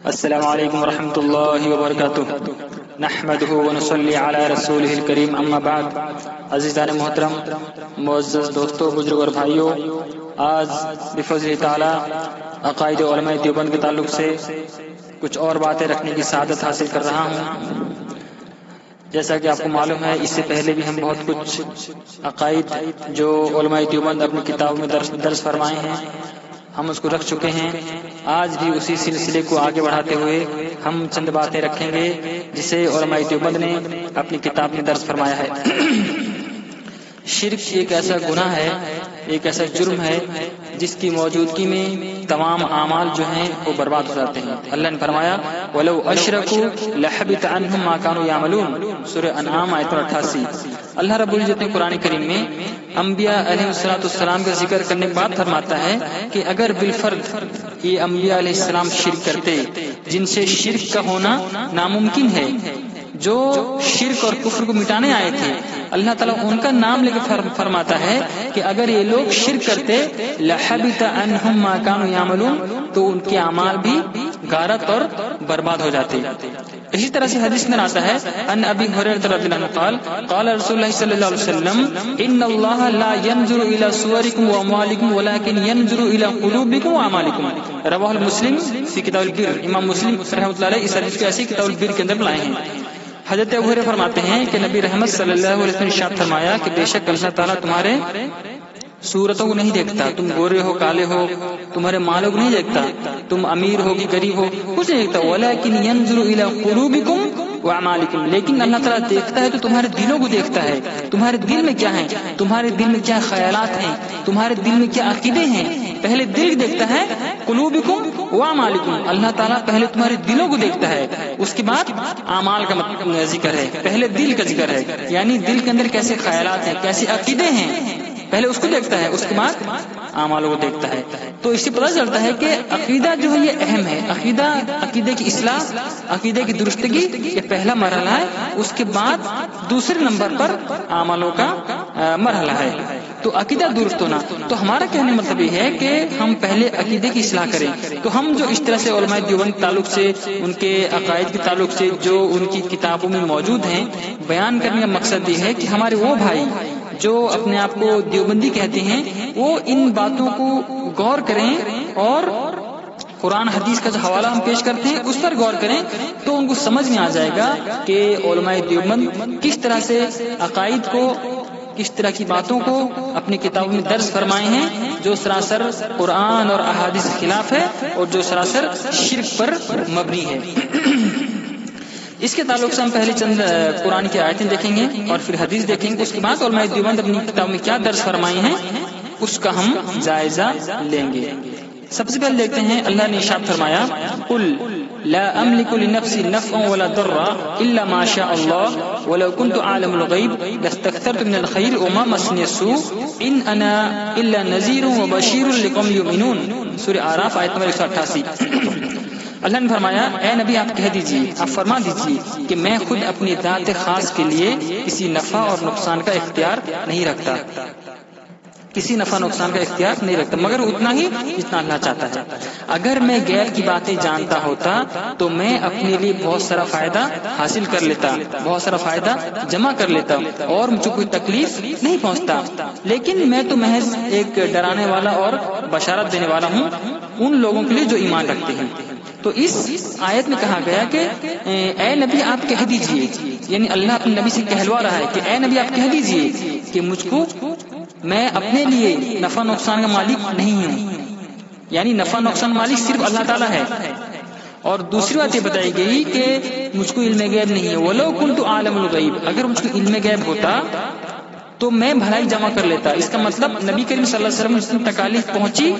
السلام علیکم ورحمۃ اللہ وبرکاتہ۔ نحمده ونصلی علی رسولہ الکریم، اما بعد۔ عزیزان محترم، معزز دوستوں، بزرگ اور بھائیوں، آج بفضل تعالی عقائد علماء دیوبند کے تعلق سے کچھ اور باتیں رکھنے کی سعادت حاصل کر رہا ہوں۔ جیسا کہ آپ کو معلوم ہے، اس سے پہلے بھی ہم بہت کچھ عقائد جو علماء دیوبند اپنی کتاب میں درس فرمائے ہیں، ہم اس کو رکھ چکے ہیں۔ آج بھی اسی سلسلے کو آگے بڑھاتے ہوئے ہم چند باتیں رکھیں گے جسے علماء دیوبند نے اپنی کتاب میں درس فرمایا ہے۔ شرک ایک ایسا گناہ ہے، ایک ایسا جرم ہے جس کی موجودگی میں تمام اعمال جو ہیں وہ برباد ہو جاتے ہیں۔ اللہ نے فرمایا وَلَوْ أَشْرَكُوا لَحَبِطَ عَنْهُمْ مَا كَانُوا يَعْمَلُونَ، سورہ انعام آیت 88۔ اللہ رب العزت نے قرآن کریم میں انبیاء علیہ السلام کا ذکر کرنے کے بعد فرماتا ہے کہ اگر بالفرض یہ انبیاء علیہ السلام شرک کرتے، جن سے شرک کا ہونا ناممکن ہے، جو شرک اور کفر کو مٹانے آئے تھے، اللہ تعالیٰ ان کا نام لے کے فرماتا ہے کہ اگر یہ لوگ شرک کرتے لَحَبِطَ عَنْهُمْ مَا كَانُوا يَعْمَلُونَ، تو ان کے اعمال بھی غارت اور برباد ہو جاتے۔ اسی طرح سے حدیث میں آتا ہے ان ابی ہریرہ رضی اللہ عنہ قال قال رسول اللہ صلی اللہ علیہ وسلم ان اللہ لا ينظر الى صوركم واموالكم ولكن ينظر الى قلوبكم واعمالكم، رواه مسلم فی کتاب البر۔ امام مسلم رحمۃ اللہ علیہ اس حدیث کو ایسے کتاب البر کے اندر لائے ہیں۔ حضرت ابو ہریرہ فرماتے ہیں کہ نبی رحمت صلی اللہ علیہ وسلم نے ارشاد فرمایا کہ بے شک اللہ تعالیٰ تمہارے صورتوں کو نہیں دیکھتا، تم گورے ہو کالے ہو، تمہارے مالوں کو نہیں دیکھتا، تم امیر ہو کہ غریب ہو، کچھ نہیں دیکھتا، ولیکن ینظر الی قلوبکم واعمالکم، لیکن اللہ تعالیٰ دیکھتا ہے تو تمہارے دلوں کو دیکھتا ہے، تمہارے دل میں کیا ہے، تمہارے دل میں کیا خیالات ہیں، تمہارے دل میں کیا عقیدے ہیں۔ پہلے دل دیکھتا ہے، قلوبکم واعمالکم، اللہ تعالیٰ پہلے تمہارے دلوں کو دیکھتا ہے، اس کے بعد اعمال کا ذکر ہے، پہلے دل کا ذکر ہے، یعنی دل کے اندر کیسے خیالات ہیں، کیسے عقیدے ہیں، پہلے اس کو دیکھتا ہے، اس کے بعد اعمالوں کو دیکھتا ہے۔ تو اس سے پتہ چلتا ہے کہ عقیدہ جو ہے یہ اہم ہے، عقیدے کی اصلاح، عقیدے کی درستگی یہ پہلا مرحلہ ہے، اس کے بعد دوسرے نمبر پر اعمالوں کا مرحلہ ہے۔ تو عقیدہ درست ہونا، تو ہمارا کہنے مطلب یہ ہے کہ ہم پہلے عقیدے کی اصلاح کریں۔ تو ہم جو اس طرح سے علماء دیوبند کے تعلق سے، ان کے عقائد کے تعلق سے جو ان کی کتابوں میں موجود ہیں، بیان کرنے کا مقصد یہ ہے کہ ہمارے وہ بھائی جو اپنے آپ کو دیوبندی کہتے ہیں وہ ان باتوں کو غور کریں اور قرآن حدیث کا جو حوالہ ہم پیش کرتے ہیں اس پر غور کریں، تو ان کو سمجھ میں آ جائے گا کہ علماء دیوبند کس طرح سے عقائد کو، کس طرح کی باتوں کو اپنی کتابوں میں درج فرمائے ہیں جو سراسر قرآن اور احادیث کے خلاف ہے اور جو سراسر شرک پر مبنی ہے۔ اس کے تعلق سے ہم پہلے چند قرآن کی آیتیں دیکھیں گے اور پھر حدیث دیکھیں گے، اس کے بعد علماء دیوبند اپنی کتاب میں کیا درس فرمائے ہیں اس کا ہم جائزہ لیں گے۔ سب سے پہلے دیکھتے ہیں، اللہ نے ارشاد فرمایا قل لا املک لنفسی نفعا ولا ضرا الا ما شاء اللہ ولو كنت اعلم الغیب لاستكثرت من الخیر وما مسنی السوء ان انا الا نذیر وبشیر لقوم یؤمنون، سورہ اعراف آیت نمبر 188۔ اللہ نے فرمایا اے نبی آپ کہہ دیجئے، آپ فرما دیجئے کہ میں خود اپنی ذات خاص کے لیے کسی نفع اور نقصان کا اختیار نہیں رکھتا، کسی نفع نقصان کا اختیار نہیں رکھتا مگر اتنا ہی جتنا اللہ چاہتا ہے۔ اگر میں غیب کی باتیں جانتا ہوتا تو میں اپنے لیے بہت سارا فائدہ حاصل کر لیتا، بہت سارا فائدہ جمع کر لیتا اور مجھے کوئی تکلیف نہیں پہنچتا، لیکن میں تو محض ایک ڈرانے والا اور بشارت دینے والا ہوں ان لوگوں کے لیے جو ایمان رکھتے ہیں۔ تو اس آیت میں کہا گیا کہ اے نبی آپ کہہ دیجئے، یعنی اللہ اپنے نبی سے کہلوا رہا ہے کہ اے نبی آپ کہہ دیجئے کہ مجھ کو، میں اپنے لیے نفع نقصان کا مالک نہیں ہوں، یعنی نفع نقصان مالک صرف اللہ تعالیٰ ہے۔ اور دوسری بات یہ بتائی گئی کہ مجھ کو علم غیب نہیں ہے، وَلَوْ كُنْتُ عَالِمُ الْغَيْبِ، اگر مجھ کو علم غیب ہوتا تو میں بھلائی جمع کر لیتا۔ اس کا مطلب نبی کریم صلی اللہ علیہ وسلم سے تکالیف پہنچی،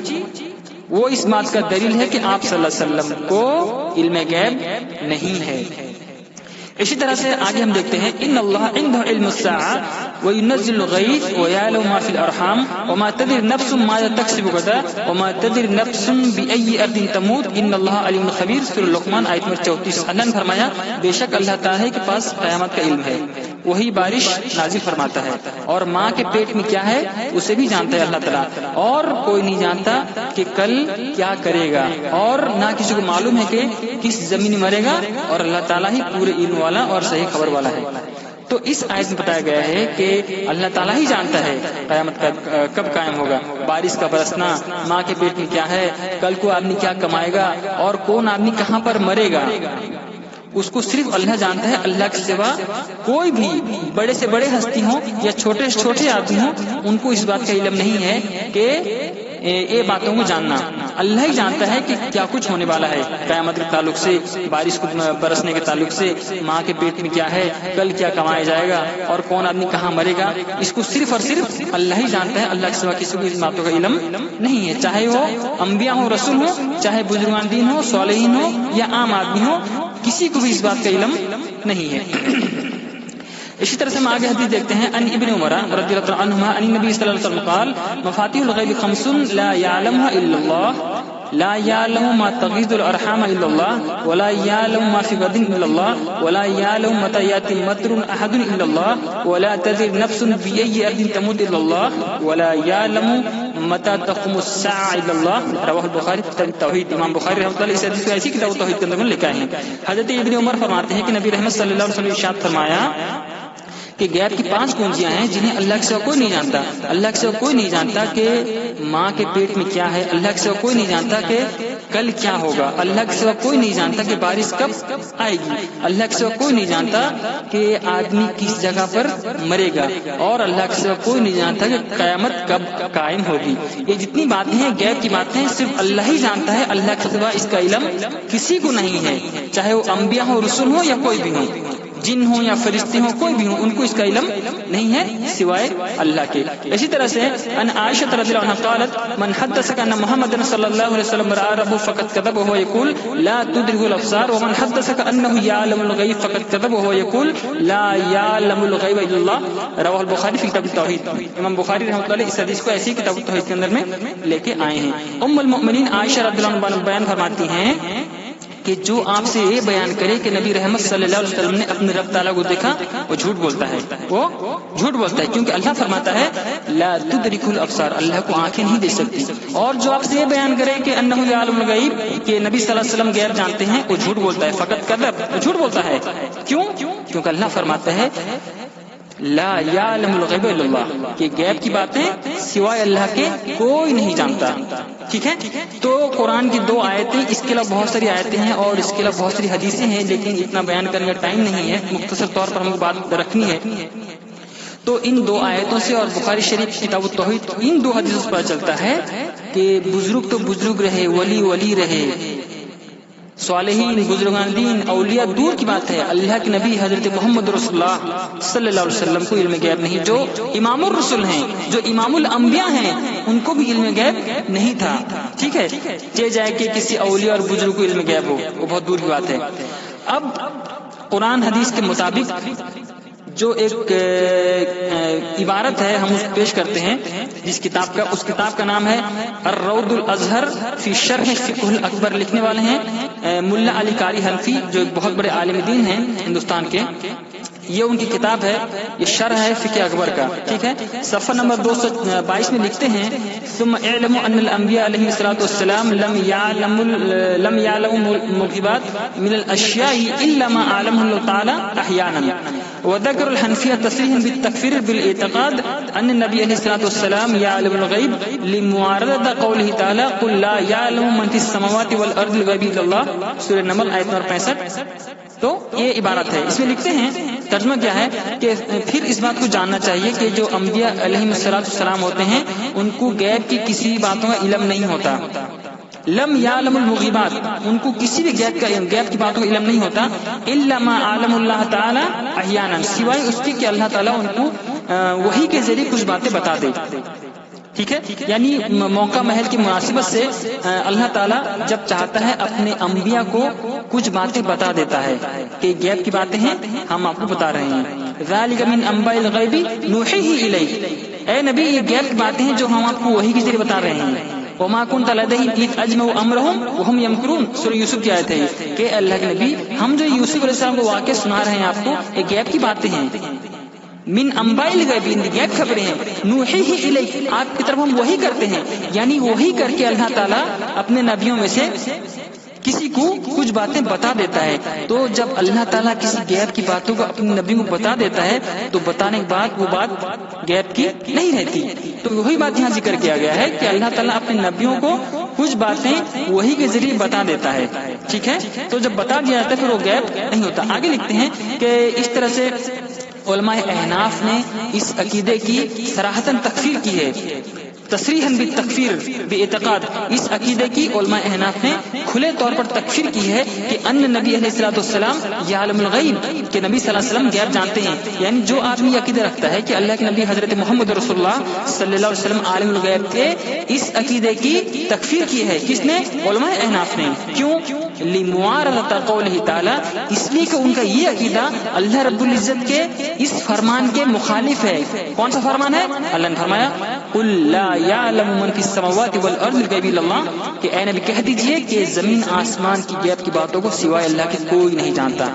وہ اس بات کا دلیل ہے کہ آپ صلی اللہ علیہ وسلم کو علم غیب نہیں ہے۔ اسی طرح سے آگے ہم دیکھتے ہیں ان اللہ عنده علم الساعة وينزل الغيث ويعلم ما في الارحام وما تدري نفس ماذا تكسب غدا وما تدري نفس باي ارض تموت ان اللہ علیم خبیر، سورہ لقمان آیت نمبر 34۔ اللہ نے فرمایا بے شک اللہ تعالی کے پاس قیامت کا علم ہے، وہی بارش نازل فرماتا ہے، اور ماں کے پیٹ میں کیا ہے اسے بھی جانتا ہے اللہ تعالیٰ، اور کوئی نہیں جانتا کہ کل کیا کرے گا، اور نہ کسی کو معلوم ہے کہ کس زمین میں مرے گا، اور اللہ تعالیٰ ہی پورے علم والا اور صحیح خبر والا ہے۔ تو اس آیت میں بتایا گیا ہے کہ اللہ تعالیٰ ہی جانتا ہے قیامت کب قائم ہوگا، بارش کا برسنا، ماں کے پیٹ میں کیا ہے، کل کو آدمی کیا کمائے گا، اور کون آدمی کہاں پر مرے گا، اس کو صرف اللہ جانتا ہے۔ اللہ کے سوا کوئی بھی بڑے سے بڑے ہستی ہوں یا چھوٹے سے چھوٹے آدمی ہوں، ان کو اس بات کا علم نہیں ہے کہ یہ باتوں کو جاننا۔ اللہ ہی جانتا ہے کہ کیا کچھ ہونے والا ہے، قیامت کے تعلق سے، بارش کو برسنے کے تعلق سے، ماں کے پیٹ میں کیا ہے، کل کیا کمایا جائے گا، اور کون آدمی کہاں مرے گا، اس کو صرف اور صرف اللہ ہی جانتا ہے۔ اللہ کے سوا کسی کو ان باتوں کا علم نہیں ہے، چاہے وہ انبیاء ہوں، رسول ہوں، چاہے بزرگان دین ہو، صالحین ہو، یا عام آدمی ہو، کسی کو بھی اس بات کا علم نہیں ہے۔ اسی طرح سے ہم آگے حدیث دیکھتے ہیں، ان ابن عمر رضی اللہ عنہما ان نبی صلی اللہ علیہ وسلم قال مفاتيح الغیب خمس لا يعلمها الا الله، لا يعلم ما تغيض الارحام الا الله، ولا يعلم ما في غد الا الله، ولا يعلم متى ياتي مطر احد الا الله، ولا تدري نفس باي ارض تموت الا الله، ولا يعلم متى تقوم الساعه الا الله۔ رواه البخاری کتاب التوحید۔ امام بخاری رحمۃ اللہ علیہ اس حدیث کو ایسی کتاب التوحید کے اندر میں لکھا ہے۔ حضرت ابن عمر فرماتے ہیں کہ نبی رحمت صلی اللہ علیہ وسلم نے ارشاد فرمایا کہ غیب کی 5 کنجیاں ہیں جنہیں اللہ کے سوا کوئی نہیں جانتا۔ اللہ کے سوا کوئی نہیں جانتا کہ ماں کے پیٹ میں کیا ہے، اللہ کے سوا کوئی نہیں جانتا کہ کل کیا ہوگا، اللہ کے سوا کوئی نہیں جانتا کہ بارش کب آئے گی، اللہ کے سوا کوئی نہیں جانتا کہ آدمی کس جگہ پر مرے گا، اور اللہ کے سوا کوئی نہیں جانتا کہ قیامت کب قائم ہوگی۔ یہ جتنی باتیں ہیں غیب کی باتیں صرف اللہ ہی جانتا ہے، اللہ کے سوا اس کا علم کسی کو نہیں ہے، چاہے وہ انبیاء ہو، رسول ہو، یا کوئی بھی ہو، جن ہوں یا فرشتے ہوں، کوئی بھی ہوں، ان کو اس کا علم نہیں ہے سوائے اللہ کے۔ اسی طرح سے ان عائشہ رضی اللہ عنہا قالت من حدثك ان محمد صلی اللہ علیہ وسلم رأى ربه فقد كذب وهو يقول لا تدركه الابصار، ومن حدثك انه يعلم الغيب فقد كذب وهو يقول لا يعلم الغيب الا الله۔ رواه البخاری فی کتاب التوحید۔ امام بخاری رحمۃ اللہ علیہ اس حدیث کو ایسی کتاب التوحید کے اندر میں لے کے آئے ہیں۔ ام المؤمنین عائشہ رضی اللہ عنہا بیان فرماتی ہیں کہ جو آپ سے یہ بیان کرے کہ نبی رحمت صلی اللہ علیہ وسلم نے اپنے رب تعالیٰ کو دیکھا، وہ جھوٹ بولتا ہے، وہ جھوٹ بولتا ہے، کیونکہ اللہ فرماتا ہے لا تدرک الابصار، اللہ کو آنکھیں نہیں دیکھ سکتی۔ اور جو آپ سے یہ بیان کرے کہ انہ یعلم الغیب، کہ نبی صلی اللہ علیہ وسلم غیب جانتے ہیں، وہ جھوٹ بولتا ہے، فقط کذب، وہ جھوٹ بولتا ہے۔ کیوں؟ کیونکہ اللہ فرماتا ہے لا یعلم الغیب الا اللہ، کہ غیب کی باتیں سوائے اللہ کے کوئی نہیں جانتا۔ ٹھیک ہے، تو قرآن کی 2 آیتیں، اس کے علاوہ بہت ساری آیتیں ہیں اور اس کے علاوہ بہت ساری حدیثیں ہیں، لیکن اتنا بیان کرنے کا ٹائم نہیں ہے، مختصر طور پر ہم کو بات رکھنی ہے۔ تو ان 2 آیتوں سے اور بخاری شریف کتاب التوحید، ان 2 حدیثوں سے پتہ چلتا ہے کہ بزرگ تو بزرگ رہے، ولی ولی رہے، صالحین، بزرگان دین، اولیاء دور کی بات ہے، اللہ کے نبی حضرت محمد رسول اللہ صلی اللہ علیہ وسلم کو علم غیب نہیں۔ جو امام الرسل ہیں، جو امام الانبیاء ہیں، ان کو بھی علم غیب نہیں تھا۔ ٹھیک ہے، چاہے جائے کہ کسی اولیاء اور بزرگ کو علم غیب ہو، وہ بہت دور کی بات ہے۔ اب قرآن حدیث کے مطابق جو ایک عبارت ہے ہم اس پیش کرتے ہیں، جس کتاب کا، اس کتاب کا نام ہے الروض الازہر فی شرح فقہ الاکبر، لکھنے والے ہیں ملا علی قاری حنفی، جو ایک بہت بڑے عالم دین ہیں ہندوستان کے۔ یہ ان کی کتاب ہے، یہ شرح ہے فقہ اکبر کا۔ ٹھیک ہے، صفحہ نمبر 222 میں لکھتے ہیں ثم اعلموا ان الانبیاء علیہم الصلوۃ والسلام لم يعلموا موجبات من الاشیاء الا ما علمه الله تعالی احیانا، وذكر الحنفیہ تصریحا بالتکفیر بالاعتقاد ان النبی علیہ الصلوۃ والسلام يعلم الغیب لمعارضة قوله تعالی قل لا يعلم من في السماوات والارض الغیب الا اللہ، سورہ نمل آیت نمبر 65۔ تو یہ عبارت ہے، اس میں لکھتے ہیں ترجمہ کیا ہے کہ پھر اس بات کو جاننا چاہیے کہ جو انبیاء علیہم السلام ہوتے ہیں، ان کو غیب کی کسی بھی باتوں کا علم نہیں ہوتا۔ لم یعلم المغیبات، ان کو کسی بھی غیب کی باتوں کا علم نہیں ہوتا، الا ما علم اللہ تعالی احیانا، سوائے اس کے کہ اللہ تعالیٰ ان کو وحی کے ذریعے کچھ باتیں بتا دے۔ ٹھیک ہے، یعنی موقع محل کی مناسبت سے اللہ تعالیٰ جب چاہتا ہے اپنے انبیاء کو کچھ باتیں بتا دیتا ہے کہ غیب کی باتیں ہیں، ہم آپ کو بتا رہے ہیں۔ ذالک من انباء الغیب نوحیہ الیک، اے نبی یہ غیب کی باتیں ہیں جو ہم آپ کو وحی کے ذریعے بتا رہے ہیں۔ وما كنت لديهم اذ اجمعوا امرهم وهم يمكرون، سورہ یوسف کی آیت ہے کہ اللہ کے نبی، ہم جو یوسف علیہ السلام کو واقعہ سنا رہے ہیں آپ کو، یہ غیب کی باتیں ہیں، من انبائل غیب، غیب خبریں ہیں، نوحیہ الیک، آپ کی طرف ہم وحی کرتے ہیں، یعنی وحی کر کے اللہ تعالیٰ اپنے نبیوں میں سے کسی کو کچھ باتیں بتا دیتا ہے. تو جب اللہ تعالیٰ کسی غیب کی باتوں کو اپنے نبی کو بتا دیتا ہے تو بتانے کے بعد وہ بات غیب کی نہیں رہتی. تو وہی بات یہاں ذکر کیا گیا ہے کہ اللہ تعالیٰ اپنے نبیوں کو کچھ باتیں وحی کے ذریعے بتا دیتا ہے. ٹھیک ہے، تو جب بتا دیا جاتا ہے پھر وہ غیب نہیں ہوتا. آگے لکھتے ہیں کہ اس طرح سے علماء احناف نے اس عقیدے کی صراحتاً تکفیر کی ہے، تصریحاً بالتکفیر باعتقاد. اس عقیدے کی علماء احناف نے کھلے طور پر تکفیر کی ہے کہ ان نبی علیہ الصلوۃ والسلام یعلم الغیب، کہ نبی صلی اللہ علیہ وسلم غیب جانتے ہیں. یعنی جو آدمی یہ عقیدہ رکھتا ہے کہ اللہ کے نبی حضرت محمد رسول اللہ صلی اللہ علیہ وسلم عالم الغیب تھے، اس عقیدے کی تکفیر کی ہے. کس نے؟ علماء احناف نے. کیوں؟ لمعارضۃ قولہ تعالی، اس لیے کہ ان کا یہ عقیدہ اللہ رب العزت کے اس فرمان کے مخالف ہے. کون سا فرمان ہے؟ اللہ نے فرمایا قل لا یعلم من فی السماوات والارض الغیب الا اللہ، کہ اے نبی کہہ دیجئے کہ زمین آسمان کی غیب کی باتوں کو سوائے اللہ کے کوئی نہیں جانتا.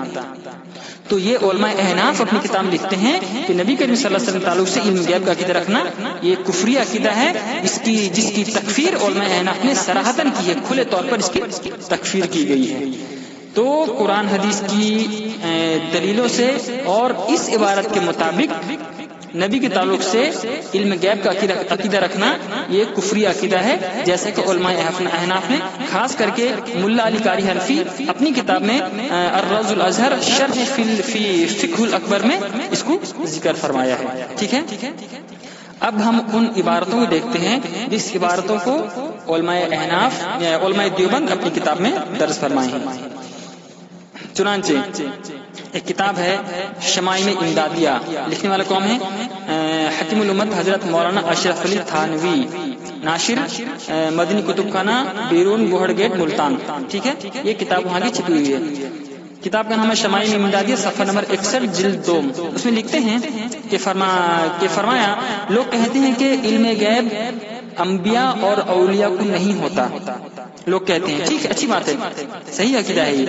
تو یہ علماء احناف اپنی کتاب میں لکھتے ہیں کہ نبی کریم صلی اللہ علیہ وسلم تعلق سے علم غیب کا عقیدہ رکھنا یہ کفری عقیدہ ہے، جس کی تکفیر علماء احناف نے صراحتاً کی ہے، کھلے طور پر اس کی تکفیر کی گئی ہے. تو قرآن حدیث کی دلیلوں سے اور اس عبارت کے مطابق نبی کے تعلق سے علم غیب کا عقیدہ رکھنا یہ کفری عقیدہ ہے، جیسا کہ علماء احناف نے خاص کر کے ملا علی قاری حنفی اپنی کتاب میں الرز الازہر شرح فی فقہ الاکبر میں اس کو ذکر فرمایا ہے. ٹھیک ہے، اب ہم ان عبارتوں کو دیکھتے ہیں جس عبارتوں کو علماء احناف علماء دیوبند اپنی کتاب میں درج فرمائے ہیں. چنانچہ ایک کتاب ہے شمائم امدادیہ، لکھنے والا کون ہے؟ حکیم الامت حضرت مولانا اشرف علی تھانوی، ناشر مدنی کتب خانہ بیرون گوہر گیٹ ملتان. ٹھیک ہے، یہ کتاب وہاں کی چھپی ہوئی ہے. کتاب کا نام ہے شمائم امدادیہ، صفحہ نمبر 61 جلد 2. اس میں لکھتے ہیں کہ فرمایا لوگ کہتے ہیں کہ علم غیب انبیاء اور اولیاء کو نہیں ہوتا. لوگ کہتے ہیں، ٹھیک ہے، اچھی بات ہے، صحیح عقیدہ ہے، یہ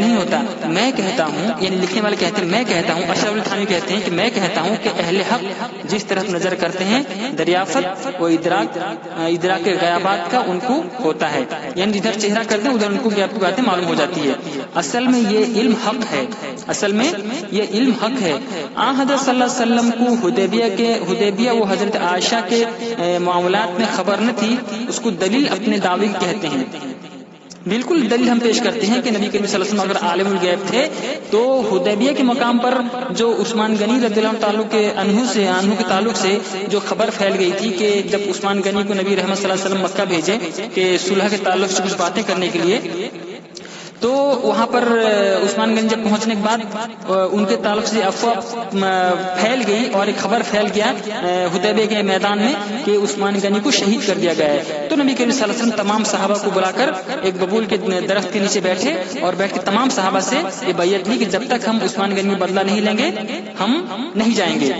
نہیں ہوتا. میں کہتا ہوں، یعنی لکھنے والے کہتے ہیں، میں کہتا ہوں، اشرف علی تھانوی کہتے ہیں کہ میں کہتا ہوں کہ اہل حق جس طرف نظر کرتے ہیں دریافت و ادراک غیابات کا ان کو ہوتا ہے. یعنی جدھر چہرہ کرتے ہیں ادھر ان کو غیب کی باتیں معلوم ہو جاتی ہے. اصل میں یہ علم حق ہے، اصل میں یہ علم حق ہے. حضرت صلی اللہ علیہ وسلم کو حدیبیہ وہ حضرت عائشہ کے معاملات میں خبر نہ تھی، اس کو دلیل اپنے دعوے کہتے ہیں. بالکل دلیل ہم پیش کرتے ہیں کہ نبی کریم صلی اللہ علیہ وسلم اگر عالم الغیب تھے تو حدیبیہ کے مقام پر جو عثمان غنی رضی اللہ عنہ کے تعلق سے جو خبر پھیل گئی تھی کہ جب عثمان غنی کو نبی رحمت صلی اللہ علیہ وسلم مکہ بھیجے کہ صلح کے تعلق سے کچھ باتیں کرنے کے لیے، تو وہاں پر عثمان گنج جب پہنچنے کے بعد ان کے تعلق سے افواہ پھیل گئی اور ایک خبر پھیل گیا حدیبیہ کے میدان میں کہ عثمان غنی کو شہید کر دیا گیا ہے. تو نبی کریم صلی اللہ علیہ وسلم تمام صحابہ کو بلا کر ایک ببول کے درخت کے نیچے بیٹھے اور بیٹھ کے تمام صحابہ سے یہ بیعت لی کہ جب تک ہم عثمان غنی کا بدلہ نہیں لیں گے ہم نہیں جائیں گے.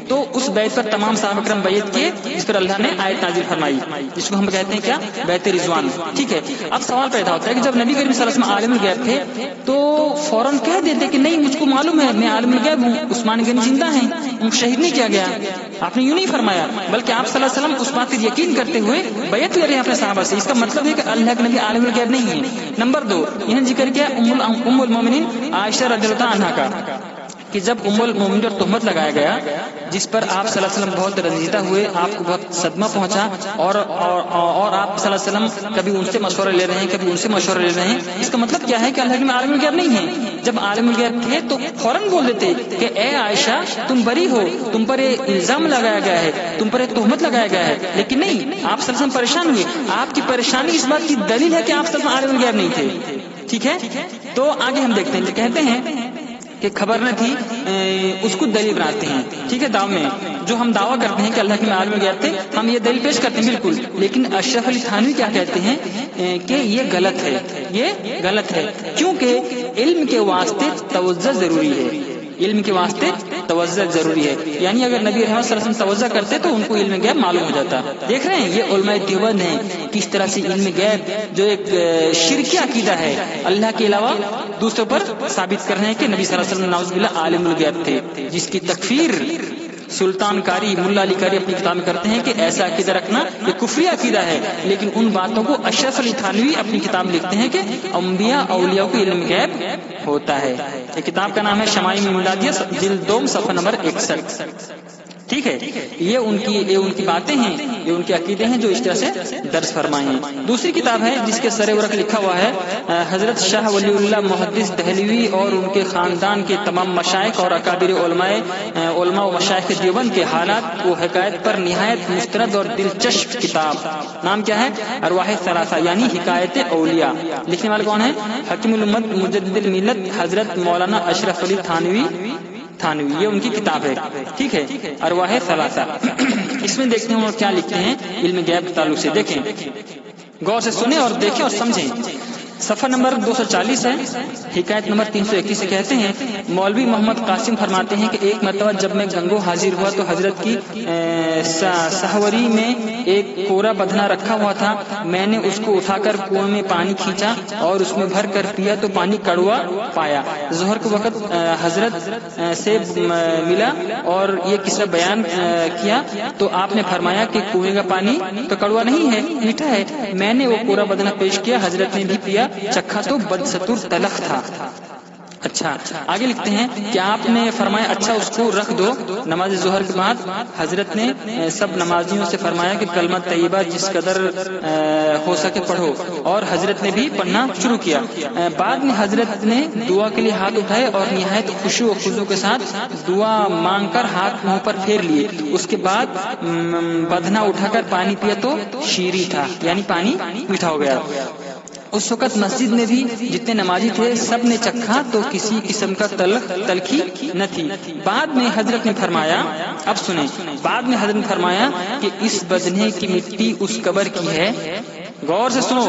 تو اس بیعت پر تمام صحابہ کرام بیعت کیے، جس پر اللہ نے آیت نازل فرمائی جس کو ہم کہتے ہیں کیا؟ بیعت رضوان. ٹھیک ہے، اب سوال پیدا ہوتا ہے کہ جب نبی کریم صلی اللہ علیہ وسلم عالم الغیب تھے تو فوراً کہہ دیتے کہ نہیں مجھ کو معلوم ہے، میں عالم الغیب ہوں، عثمان غنی زندہ ہیں، ان کو شہید نہیں کیا گیا. آپ نے یوں نہیں فرمایا، بلکہ آپ صلی اللہ علیہ وسلم اس بات پر یقین کرتے ہوئے بیعت لے رہے ہیں اپنے صحابہ سے. اس کا مطلب ہے کہ اللہ کے نبی عالم الغیب نہیں ہے. نمبر 2، انہوں نے ذکر کیا ام المومنین عائشہ رضی اللہ عنہا کا کہ جب ام المومنین پر تہمت لگایا گیا جس پر آپ صلی اللہ علیہ وسلم بہت رنجیدہ ہوئے، آپ کو بہت صدمہ پہنچا اور آپ صلی اللہ علیہ وسلم کبھی ان سے مشورہ لے رہے ہیں کبھی ان سے مشورہ لے رہے ہیں. اس کا مطلب کیا ہے کہ اللہ کے عالم الغیب نہیں ہے. جب عالم الغیب تھے تو فوراً بول دیتے کہ اے عائشہ تم بری ہو، تم پر یہ الزام لگایا گیا ہے، تم پر یہ تہمت لگایا گیا ہے. لیکن نہیں، آپ صلی اللہ علیہ وسلم پریشان ہوئے. آپ کی پریشانی اس بات کی دلیل ہے کہ آپ صلی اللہ علیہ وسلم عالم الغیب نہیں تھے. ٹھیک ہے، تو آگے ہم دیکھتے ہیں. کہتے ہیں کہ خبر نہ تھی، اس کو دلیل بناتے ہیں. ٹھیک ہے، دعوے میں جو ہم دعویٰ کرتے ہیں کہ اللہ کے عالم الغیب تھے، ہم یہ دلیل پیش کرتے ہیں بالکل. لیکن اشرف علی تھانوی کیا کہتے ہیں کہ یہ غلط ہے، یہ غلط ہے، کیونکہ علم کے واسطے توجہ ضروری ہے. علم کے واسطے توجہ ضروری ہے، یعنی اگر نبی رحمت صلی اللہ علیہ وسلم توجہ کرتے تو ان کو علم غیب معلوم ہو جاتا۔ دیکھ رہے ہیں یہ علماء دیوبند ہیں کس طرح سے علم غیب جو ایک شرکی عقیدہ ہے اللہ کے علاوہ دوسروں پر ثابت کر رہے ہیں کہ نبی صلی اللہ علیہ وسلم نعوذ باللہ عالم الغیب تھے، جس کی تکفیر سلطان کاری ملا علی کاری اپنی کتاب میں کرتے ہیں کہ ایسا عقیدہ رکھنا یہ کفری عقیدہ ہے، لیکن ان باتوں کو اشرف علی تھانوی اپنی کتاب میں لکھتے ہیں کہ انبیاء اولیاء کو علم غیب ہوتا ہے۔ یہ کتاب کا نام ہے شمائل میلادیہ جلد 2 صفحہ نمبر 61۔ ٹھیک ہے، یہ ان کی باتیں ہیں، یہ ان کے عقیدے ہیں جو اس طرح سے درس فرمائے ہیں۔ دوسری کتاب ہے جس کے سر ورق لکھا ہوا ہے حضرت شاہ ولی اللہ محدث دہلوی اور ان کے خاندان کے تمام مشائخ اور اکابر علماء و مشائخ دیوبند کے حالات و حکایت پر نہایت مستند اور دلچسپ کتاب۔ نام کیا ہے؟ ارواح ثلاثہ یعنی حکایت اولیاء۔ لکھنے والے کون ہیں؟ حکیم الامت مجدد الملت حضرت مولانا اشرف علی تھانوی، یہ ان کی کتاب ہے۔ ٹھیک ہے، ارواح ثلاثہ۔ اس میں دیکھتے ہیں وہ کیا لکھتے ہیں علم غیب تعلق سے، دیکھیں غور سے سنیں اور دیکھیں اور سمجھیں۔ صفحہ نمبر 240 ہے، حکایت نمبر 321 سے کہتے ہیں مولوی محمد قاسم فرماتے ہیں کہ ایک مرتبہ جب میں گنگو حاضر ہوا تو حضرت کی سہوری میں ایک کورا بدنا رکھا ہوا تھا، میں نے اس کو اٹھا کر کنویں میں پانی کھینچا اور اس میں بھر کر پیا تو پانی کڑوا پایا۔ ظہر کے وقت حضرت سے ملا اور یہ قصہ بیان کیا تو آپ نے فرمایا کہ کنویں کا پانی تو کڑوا نہیں ہے، میٹھا ہے۔ میں نے وہ کورا بدنا پیش کیا، حضرت نے بھی پیا، چکھا تو بدستور تلخ تھا۔ اچھا آگے لکھتے ہیں کہ آپ نے فرمایا اچھا اس کو رکھ دو۔ نماز ظہر کے بعد حضرت نے سب نمازیوں سے فرمایا کہ کلمہ طیبہ جس قدر ہو سکے پڑھو، اور حضرت نے بھی پڑھنا شروع کیا۔ بعد میں حضرت نے دعا کے لیے ہاتھ اٹھائے اور نہایت خشوع و خضوع کے ساتھ دعا مانگ کر ہاتھ منہ پر پھیر لیے۔ اس کے بعد بدنا اٹھا کر پانی پیا تو شیریں تھا، یعنی پانی میٹھا ہو گیا۔ اس وقت مسجد میں بھی جتنے نمازی تھے سب نے چکھا تو کسی قسم کا تلخی نہ تھی۔ بعد میں حضرت نے فرمایا، اب سنیں، بعد میں حضرت نے فرمایا کہ اس بدنے کی مٹی اس قبر کی ہے، غور سے سنو،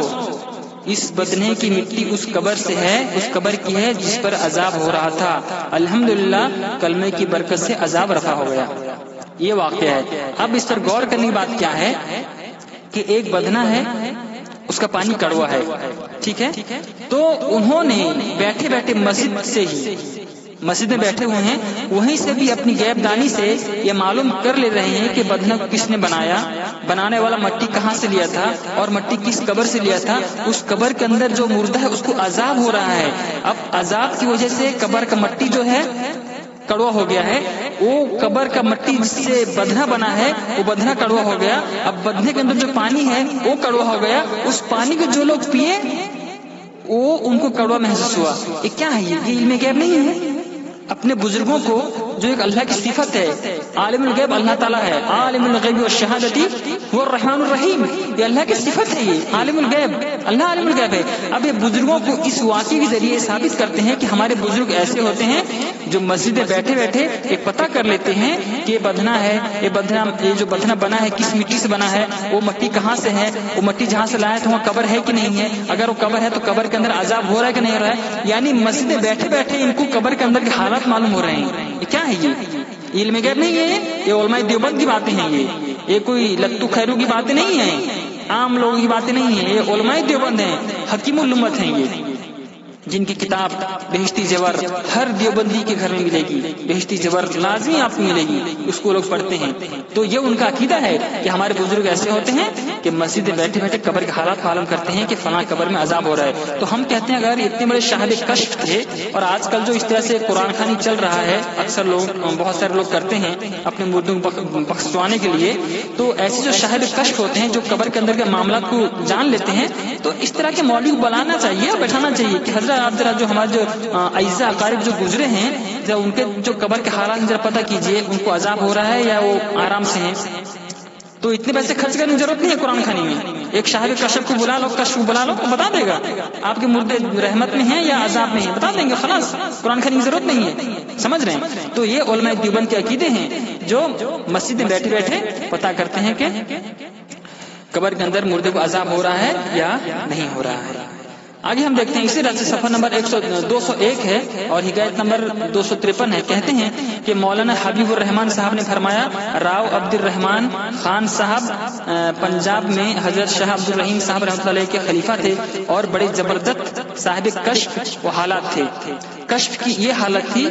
اس بدنے کی مٹی اس قبر سے ہے، اس قبر کی ہے جس پر عذاب ہو رہا تھا، الحمدللہ کلمے کی برکت سے عذاب رفع ہو گیا۔ یہ واقعہ ہے۔ اب اس پر غور کرنے کی بات کیا ہے کہ ایک بدنا ہے، اس کا پانی کڑوا ہے، ٹھیک ہے، تو انہوں نے بیٹھے بیٹھے مسجد میں بیٹھے ہوئے ہیں، وہیں سے بھی اپنی غیب دانی سے یہ معلوم کر لے رہے ہیں کہ بدنا کس نے بنایا، بنانے والا مٹی کہاں سے لیا تھا اور مٹی کس قبر سے لیا تھا۔ اس قبر کے اندر جو مردہ ہے اس کو عذاب ہو رہا ہے، اب عذاب کی وجہ سے قبر کا مٹی جو ہے کڑوا ہو گیا ہے، وہ قبر کا مٹی جس سے بدنا بنا ہے وہ بدنا کڑوا ہو گیا، اب بدنے کے اندر جو پانی ہے وہ کڑوا ہو گیا، اس پانی کو جو لوگ پیے وہ ان کو کڑوا محسوس ہوا۔ یہ کیا ہے؟ یہ علم غیب نہیں ہے۔ اپنے بزرگوں کو جو ایک اللہ کی صفت ہے، عالم الغیب اللہ تعالیٰ ہے، عالم الغیب والشہادتی وہ الرحمن الرحیم، یہ اللہ کی صفت ہے، یہ عالم الغیب، اللہ عالم الغیب ہے۔ اب یہ بزرگوں کو اس واقعے کے ذریعے ثابت کرتے ہیں کہ ہمارے بزرگ ایسے ہوتے ہیں جو مسجد میں بیٹھے بیٹھے ایک پتہ کر لیتے ہیں کہ یہ بدنا ہے، یہ جو بدنا بنا ہے کس مٹی سے بنا ہے، وہ مٹی کہاں سے ہے، وہ مٹی جہاں سے لایا تو وہاں قبر ہے کہ نہیں ہے، اگر وہ قبر ہے تو قبر کے اندر عذاب ہو رہا ہے کہ نہیں ہو رہا ہے، یعنی مسجد میں بیٹھے بیٹھے ان کو قبر کے اندر کے حالات معلوم ہو رہے ہیں۔ یہ کیا ہے؟ یہ علم غیب نہیں ہے، یہ علماء دیوبند کی باتیں ہیں، یہ کوئی لتو خیرو کی باتیں نہیں ہیں، عام لوگوں کی باتیں نہیں ہیں، یہ علماء دیوبند ہیں، حکیم الامت ہیں، یہ جن کی کتاب بہشتی زیور ہر دیوبندی کے گھر میں ملے گی، بہشتی زیور لازمی آپ کو ملے گی، اس کو لوگ پڑھتے ہیں۔ تو یہ ان کا عقیدہ ہے کہ ہمارے بزرگ ایسے ہوتے ہیں کہ مسجد میں بیٹھے بیٹھے قبر کے حالات معلوم کرتے ہیں کہ فلاں قبر میں عذاب ہو رہا ہے۔ تو ہم کہتے ہیں اگر اتنے بڑے صاحب کشف تھے، اور آج کل جو اس طرح سے قرآن خوانی چل رہا ہے، اکثر لوگ بہت سارے لوگ کرتے ہیں اپنے مردوں کو بخشوانے کے لیے، تو ایسے جو صاحب کشف ہوتے ہیں جو قبر کے اندر کے معاملات کو جان لیتے ہیں، تو اس طرح کے مولوی کو بلانا چاہیے اور بیٹھانا چاہیے کہ حضرت آپ ذرا جو ہمارے جو اعزاء اقارب جو گزرے ہیں، ذرا ان کے جو قبر کے حالات ذرا پتہ کیجئے، ان کو عذاب ہو رہا ہے یا وہ آرام سے ہیں۔ تو اتنے پیسے خرچ کرنے کی ضرورت نہیں ہے قرآن خوانی میں، ایک صاحب کشف کو بلا لو، کشف کو بلا لو، وہ بتا دے گا آپ کے مردے رحمت میں ہیں یا عذاب میں ہیں، بتا دیں گے، خلاص قرآن خوانی کی ضرورت نہیں ہے، سمجھ رہے ہیں۔ تو یہ علماء دیوبند کے عقیدے ہیں جو مسجد میں بیٹھے بیٹھے پتہ کرتے ہیں کہ قبر کے اندر مردے کو عذاب ہو رہا ہے یا نہیں ہو رہا ہے۔ آگے ہم دیکھتے ہیں اسی رات سے صفحہ نمبر 201 ہے اور ہدایت نمبر 253 ہے. کہتے ہیں کہ مولانا حبیب الرحمان صاحب نے فرمایا راؤ عبد الرحمان خان صاحب پنجاب میں حضرت شاہ عبد الرحیم صاحب رحمۃ اللہ علیہ کے خلیفہ تھے اور بڑے زبردست صاحب کشف و حالات تھے. کشف کی یہ حالت تھی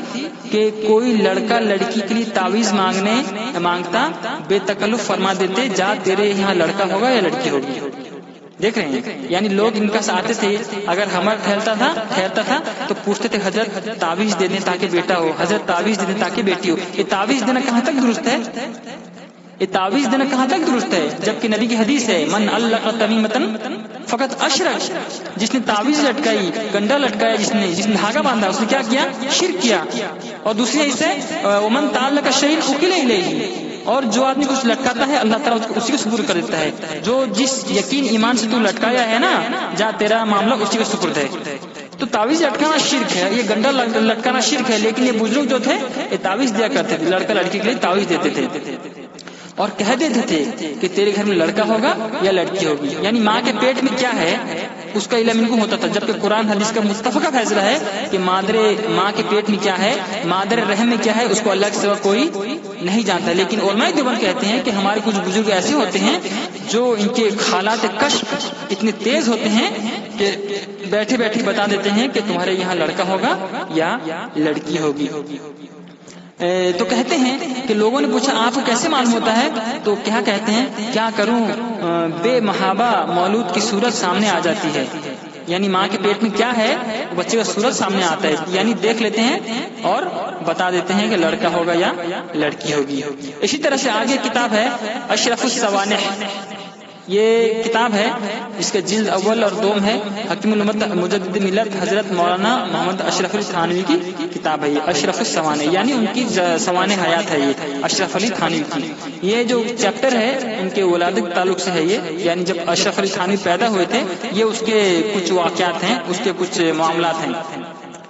کہ کوئی لڑکا لڑکی کے لیے تعویذ مانگتا بے تکلف فرما دیتے جا تیرے یہاں لڑکا ہوگا یا لڑکی ہوگی. دیکھ رہے ہیں یعنی لوگ ان کا آتے تھے, اگر ہمر ٹھہرتا تھا تو پوچھتے تھے حضرت تعویذ دے دیں تاکہ بیٹا ہو, حضرت تعویذ دے دیں تاکہ بیٹی ہو. یہ تعویذ دینا کہاں تک درست ہے؟ یہ تعویذ دینا کہاں تک درست ہے جبکہ نبی کی حدیث ہے من علق تمیمۃ فقط اشرک, جس نے تعویذ لٹکائی, گنڈا لٹکایا, جس نے دھاگا باندھا, اس نے کیا کیا؟ شرک کیا. اور دوسری حدیث ہے ومن تعلق شیئا وکل الیہ, اور جو آدمی کچھ لٹکاتا ہے اللہ تعالیٰ اسی کو سپرد کر دیتا ہے. جو جس یقین ایمان سے تو لٹکایا ہے نا, جا تیرا معاملہ اسی کو سپرد ہے. تو تعویذ لٹکانا شرک ہے, یہ گنڈا لٹکانا شرک ہے. لیکن یہ بزرگ جو تھے یہ تعویذ دیا کرتے تھے, لڑکا لڑکی کے لیے تعویذ دیتے تھے اور کہہ دیتے تھے کہ تیرے گھر میں لڑکا ہوگا یا لڑکی ہوگی. یعنی ماں کے پیٹ میں کیا ہے اس کا علم ان کو ہوتا تھا, جبکہ قرآن حدیث کا متفقہ فیصلہ ہے کہ ماں کے پیٹ میں کیا ہے, مادر رحم میں کیا ہے, اس کو اللہ کے سوا کوئی نہیں جانتا. لیکن علماء دیوبند کہتے ہیں کہ ہمارے کچھ بزرگ ایسے ہوتے ہیں جو ان کے حالات کشف اتنے تیز ہوتے ہیں کہ بیٹھے بیٹھے بتا دیتے ہیں کہ تمہارے یہاں لڑکا ہوگا یا لڑکی ہوگی. تو کہتے ہیں کہ لوگوں نے پوچھا آپ کو کیسے معلوم ہوتا ہے؟ تو کیا کہتے ہیں, کیا کروں بے محابہ مولود کی صورت سامنے آ جاتی ہے. یعنی ماں کے پیٹ میں کیا ہے بچے کا صورت سامنے آتا ہے, یعنی دیکھ لیتے ہیں اور بتا دیتے ہیں کہ لڑکا ہوگا یا لڑکی ہوگی. اسی طرح سے آگے کتاب ہے اشرف السوانح, یہ کتاب ہے جس کا جلد اول اور دوم ہے. حکیم الامت مجدد ملت حضرت مولانا محمد اشرف علی تھانوی کی کتاب ہے یہ اشرف السوانح, یعنی ان کی سوانح حیات ہے یہ اشرف علی تھانوی کی. یہ جو چیپٹر ہے ان کے ولادت تعلق سے ہے یہ, یعنی جب اشرف علی تھانوی پیدا ہوئے تھے یہ اس کے کچھ واقعات ہیں, اس کے کچھ معاملات ہیں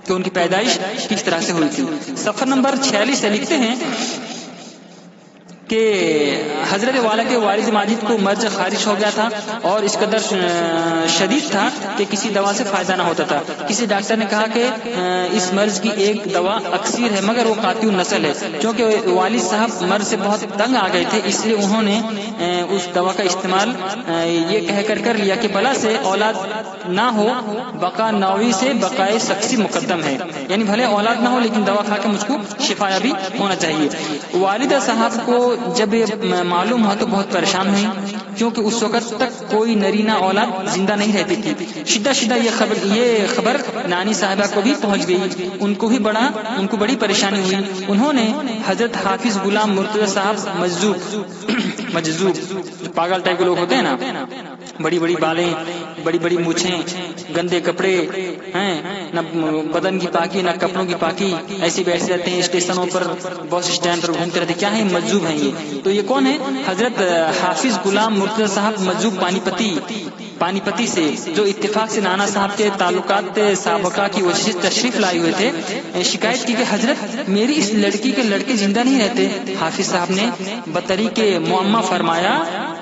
کہ ان کی پیدائش کس طرح سے ہوئی تھی. صفحہ نمبر 46 سے لکھتے ہیں کہ حضرت والا کے والد ماجد کو مرض خارج ہو گیا تھا اور اس قدر شدید تھا کہ کسی دوا سے فائدہ نہ ہوتا تھا. کسی ڈاکٹر نے کہا کہ اس مرض کی ایک دوا اکسیر ہے مگر وہ قاطع النسل ہے. کیونکہ والد صاحب مرض سے بہت تنگ آ گئے تھے اس لیے انہوں نے اس دوا کا استعمال یہ کہہ کر لیا کہ بلا سے اولاد نہ ہو بقا نوی سے بقائے سخسی مقدم ہے, یعنی بھلے اولاد نہ ہو لیکن دوا کھا کے مجھ کو شفا بھی ہونا چاہیے. والدہ صاحب کو جب یہ معلوم ہوا تو بہت پریشان ہوئی کیونکہ اس وقت تک کوئی نرینہ اولاد زندہ نہیں رہتی تھی. شدہ یہ خبر نانی صاحبہ کو بھی پہنچ گئی, ان کو بڑی پریشانی ہوئی. انہوں نے حضرت حافظ غلام مرتضی صاحب مجذوب پاگل ٹائپ کے لوگ ہوتے ہیں نا, بڑی بڑی بالیں, بڑی بڑی مونچھیں, گندے کپڑے ہیں, نہ بدن کی پاکی نہ کپڑوں کی پاکی, ایسے بیٹھے رہتے ہیں اسٹیشنوں پر, بس اسٹینڈ پر گھومتے رہتے. کیا ہے مجذوب ہیں یہ؟ تو یہ کون ہے؟ حضرت حافظ غلام مرتضی صاحب مجذوب پانی پتی سے, جو اتفاق سے نانا صاحب کے تعلقات سابقہ کی وجہ سے تشریف لائے ہوئے تھے. شکایت کی کہ حضرت میری اس لڑکی کے لڑکے زندہ نہیں رہتے. حافظ صاحب نے بطریق معمہ فرمایا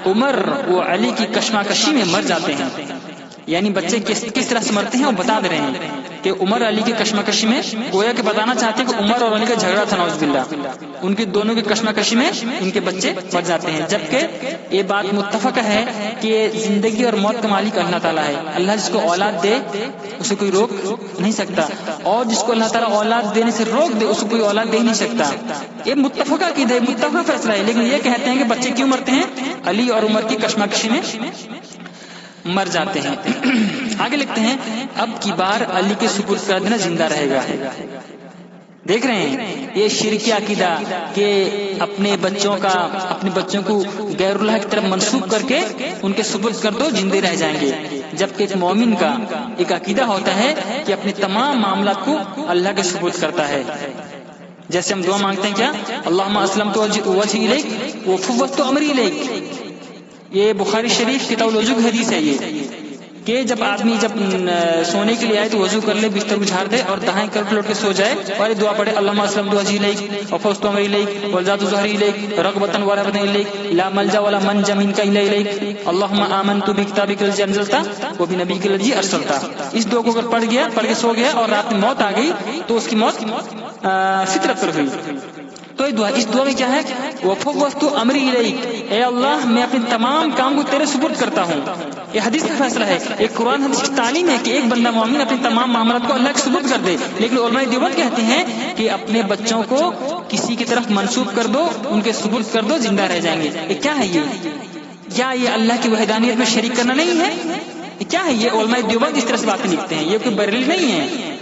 عمر و علی کی کشمکشی میں مر جاتے ہیں. یعنی بچے کس طرح سے مرتے ہیں وہ بتا دے رہے ہیں کہ عمر علی کی کشمکشی میں, گویا کہ بتانا چاہتے ہیں کہ عمر اور علی کا جھگڑا تھا نعوذ باللہ, ان کی دونوں کی کشمکشی میں ان کے بچے مر جاتے ہیں. جبکہ یہ بات متفق ہے کہ زندگی اور موت کا مالک اللہ تعالیٰ ہے. اللہ جس کو اولاد دے اسے کوئی روک نہیں سکتا, اور جس کو اللہ تعالیٰ اولاد دینے سے روک دے اسے کوئی اولاد دے نہیں سکتا. یہ متفقہ عقیدہ ہے, متفقہ فیصلہ ہے. لیکن یہ کہتے ہیں کہ بچے کیوں مرتے ہیں؟ علی اور عمر کی کشمکشی میں مر جاتے ہیں. آگے لکھتے ہیں اب کی بار علی کے سپرد کر دینا زندہ رہے گا. دیکھ رہے ہیں یہ شرکی عقیدہ کہ اپنے بچوں کو غیر اللہ کی طرف منسوب کر کے ان کے سپرد کر دو زندے رہ جائیں گے. جبکہ ایک مومن کا ایک عقیدہ ہوتا ہے کہ اپنے تمام معاملات کو اللہ کے سپرد کرتا ہے. جیسے ہم دعا مانگتے ہیں کیا, اللہم اسلمت وجہی الیک وفوضت امری الیک. یہ بخاری شریف کتاب الوجوہ حدیث ہے. کہ جب آدمی جب سونے کے لیے آئے تو وضو کر لے، بستر کو جھاڑ دے اور دائیں طرف لوٹ کے سو جائے اور یہ دعا پڑھے اللہم اسلمت وجہی الیک وفوضت امری الیک والذات ظہری الیک رغبۃ ورہبۃ الیک لا ملجا ولا منجا منک الا الیک اللہم آمنت بکتابک الذی انزلت وبنبیک الذی ارسلت. اس دعا کو اگر پڑھ کے سو گیا اور رات میں موت آ گئی تو اس کی موت فطرت پر ہوئی. تو اس دعا میں کیا ہے؟ وفوضت امری الیک، اے اللہ میں اپنے تمام کام کو تیرے سپرد کرتا ہوں. یہ حدیث کا فیصلہ ہے، ایک قرآن حدیث کی تعلیم ہے کہ ایک بندہ مومن اپنے تمام معاملات کو اللہ کے سپرد کر دے. لیکن علماء دیوبند کہتے ہیں کہ اپنے بچوں کو کسی کی طرف منسوب کر دو، ان کے سپرد کر دو، زندہ رہ جائیں گے. یہ کیا ہے؟ یہ اللہ کی وحدانیت میں شریک کرنا نہیں ہے؟ یہ کیا ہے؟ یہ علماء دیوبند اس طرح سے باتیں لکھتے ہیں. یہ کوئی بریلوی نہیں ہے،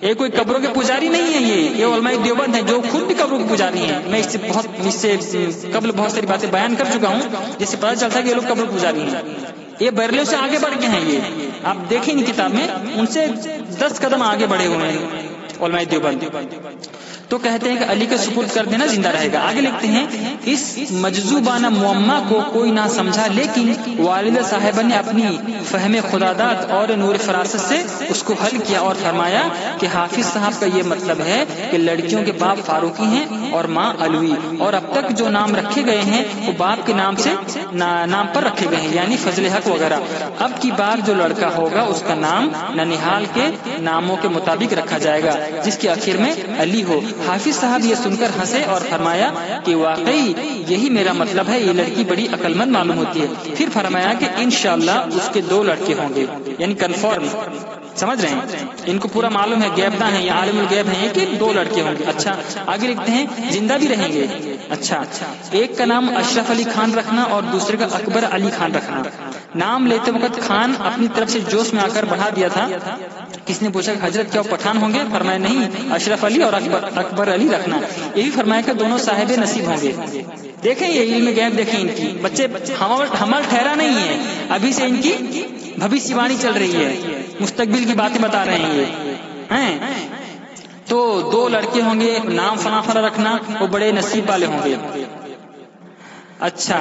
یہ کوئی قبروں کے پجاری نہیں ہے. یہ علماء دیوبند ہیں جو خود بھی قبروں کے پجاری ہیں. میں اس سے قبل بہت ساری باتیں بیان کر چکا ہوں جس سے پتہ چلتا ہے کہ یہ لوگ قبر کے پجاری ہیں. یہ بریلویوں سے آگے بڑھ کے ہیں. یہ آپ دیکھیں ان کتاب میں ان سے 10 قدم آگے بڑھے ہوئے ہیں علماء دیوبند. تو کہتے ہیں کہ علی کا سپرد کر دینا، زندہ رہے گا. آگے لکھتے ہیں اس مجذوبانہ معمہ کو کوئی نہ سمجھا، لیکن والدہ صاحبہ نے اپنی فہم خداداد اور نور فراست سے اس کو حل کیا اور فرمایا کہ حافظ صاحب کا یہ مطلب ہے کہ لڑکیوں کے باپ فاروقی ہیں اور ماں علوی، اور اب تک جو نام رکھے گئے ہیں وہ باپ کے نام سے نام پر رکھے گئے ہیں، یعنی فضل حق وغیرہ. اب کی بار جو لڑکا ہوگا اس کا نام ننیحال کے ناموں کے مطابق رکھا جائے گا جس کے آخر میں علی ہو. حافظ صاحب یہ سن کر ہنسے اور فرمایا کہ واقعی یہی میرا مطلب ہے، یہ لڑکی بڑی عقل مند معلوم ہوتی ہے. پھر فرمایا کہ انشاءاللہ اس کے 2 لڑکے ہوں گے، یعنی کنفرم. سمجھ رہے ہیں؟ ان کو پورا معلوم ہے، غیب داں ہیں یا عالم الغیب ہیں کہ 2 لڑکے ہوں گے. اچھا آگے لکھتے ہیں زندہ بھی رہیں گے. اچھا ایک کا نام اشرف علی خان رکھنا اور دوسرے کا اکبر علی خان رکھنا. نام لیتے وقت خان اپنی طرف سے جوش میں آ کر بڑھا دیا تھا. کس نے پوچھا کہ حضرت کیا پٹھان ہوں گے؟ فرمایا نہیں، اشرف علی اور اکبر علی رکھنا. یہ بھی فرمایا کہ دونوں صاحب نصیب ہوں گے. دیکھیں یہ علم غیب، دیکھیں ان کی بچے حمل ٹھہرا نہیں ہے، ابھی سے ان کی بھوشیہ وانی چل رہی ہے، مستقبل کی باتیں بتا رہے ہیں یہ ہیں. تو 2 لڑکے ہوں گے، نام فلاں فلاں رکھنا، وہ بڑے نصیب والے ہوں گے. اچھا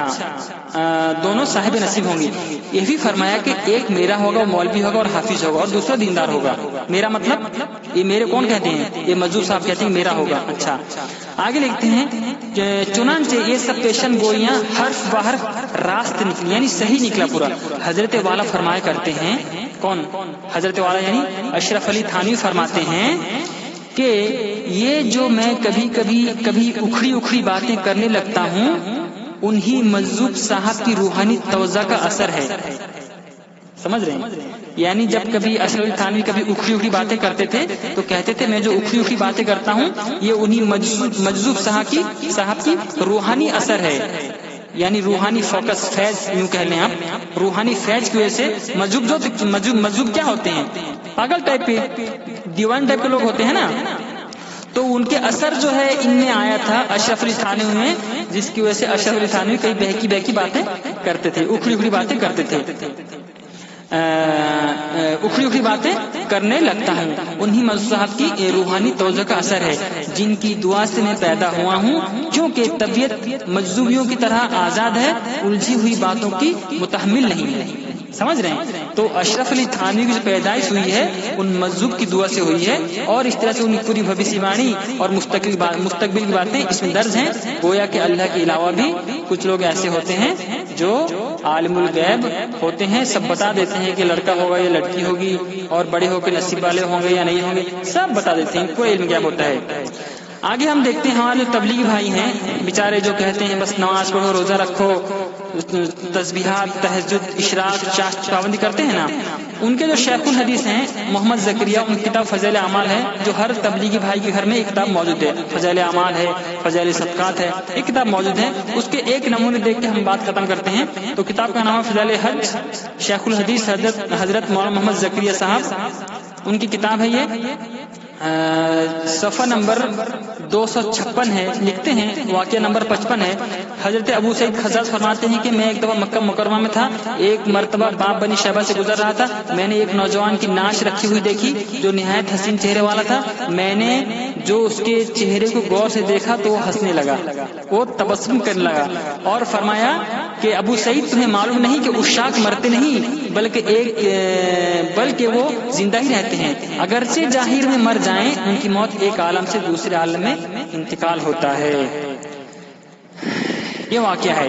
دونوں صاحب نصیب ہوں گے. یہ بھی فرمایا کہ ایک میرا ہوگا، وہ مولوی ہوگا اور حافظ ہوگا، اور دوسرا دیندار ہوگا. میرا مطلب یہ میرے کون کہتے ہیں؟ یہ مجذوب صاحب کہتے ہیں میرا ہوگا. اچھا آگے لکھتے ہیں چنانچہ یہ سب پیشن گوئیاں حرف بحرف راست نکلی، یعنی صحیح نکلا پورا. حضرت والا فرمایا کرتے ہیں، کون؟ حضرت والا یعنی اشرف علی تھانوی فرماتے ہیں کہ یہ جو میں کبھی اکھڑی باتیں کرنے لگتا ہوں انہی مجذوب صاحب کی روحانی توجہ کا اثر ہے. سمجھ رہے ہیں؟ یعنی جب کبھی اشرف علی تھانوی کبھی اکھڑی باتیں کرتے تھے تو کہتے تھے میں جو اکھڑی باتیں کرتا ہوں یہ انہی مجذوب صاحب کی روحانی اثر ہے، یعنی روحانی فوکس، فیض یوں کہہ لیں آپ. روحانی فیض کی وجہ سے مجذوب کیا ہوتے ہیں؟ پاگل ٹائپ کے، دیوان ٹائپ کے لوگ ہوتے ہیں نا. تو ان کے اثر جو ہے ان میں آیا تھا اشرف علی تھانوی میں، جس کی وجہ سے اشرف علی تھانوی کئی بہکی باتیں کرتے تھے، اکھڑی باتیں کرتے تھے. اکھڑی باتیں کرنے لگتا ہوں انہی مجذوب صاحب کی روحانی توجہ کا اثر ہے جن کی دعا سے میں پیدا ہوا ہوں، کیونکہ طبیعت مجذوبیوں کی طرح آزاد ہے، الجھی ہوئی باتوں کی متحمل نہیں ہے. سمجھ رہے ہیں؟ تو اشرف علی تھانوی کی جو پیدائش ہوئی ہے ان مجذوب کی دعا سے ہوئی ہے، اور اس طرح سے ان کی پوری بھوشیہ وانی اور مستقبل کی باتیں اس میں درج ہیں. گویا کہ اللہ کے علاوہ بھی کچھ لوگ ایسے ہوتے ہیں جو عالم الغیب ہوتے ہیں، سب بتا دیتے ہیں کہ لڑکا ہوگا یا لڑکی ہوگی، اور بڑے ہو کے نصیب والے ہوں گے یا نہیں ہوں گے، سب بتا دیتے ہیں. کوئی علم غیب ہوتا ہے. آگے ہم دیکھتے ہیں ہمارے جو تبلیغی بھائی ہیں بیچارے جو کہتے ہیں بس نماز پڑھو، روزہ رکھو، تسبیحات، تہجد، اشراق، چاشت پابندی کرتے ہیں نا، ان کے جو شیخ الحدیث ہیں محمد زکریا، ان کی کتاب فضائل اعمال ہے جو ہر تبلیغی بھائی کے گھر میں ایک کتاب موجود ہے. فضائل اعمال ہے، فضائل صدقات ہے، ایک کتاب موجود ہے. اس کے ایک نمونے دیکھ کے ہم بات ختم کرتے ہیں. تو کتاب کا نام ہے فضائل حج، شیخ الحدیث حضرت مولانا محمد زکریا صاحب، ان کی کتاب ہے یہ. صفحہ نمبر 256 ہے. لکھتے ہیں واقعہ نمبر 55 ہے. حضرت ابو سعید خزاز فرماتے ہیں کہ میں ایک دفعہ مکہ مکرمہ میں تھا، ایک مرتبہ باب بنی شیبہ سے گزر رہا تھا. میں نے ایک نوجوان کی نعش رکھی ہوئی دیکھی جو نہایت حسین چہرے والا تھا. میں نے جو اس کے چہرے کو غور سے دیکھا تو وہ ہنسنے لگا، وہ تبسم کرنے لگا اور فرمایا کہ ابو سعید تمہیں معلوم نہیں کہ عشاق مرتے نہیں بلکہ وہ زندہ ہی رہتے ہیں، اگرچہ ظاہر میں مر جائیں ان کی موت ایک عالم سے دوسرے عالم میں انتقال ہوتا ہے۔ یہ واقعہ ہے۔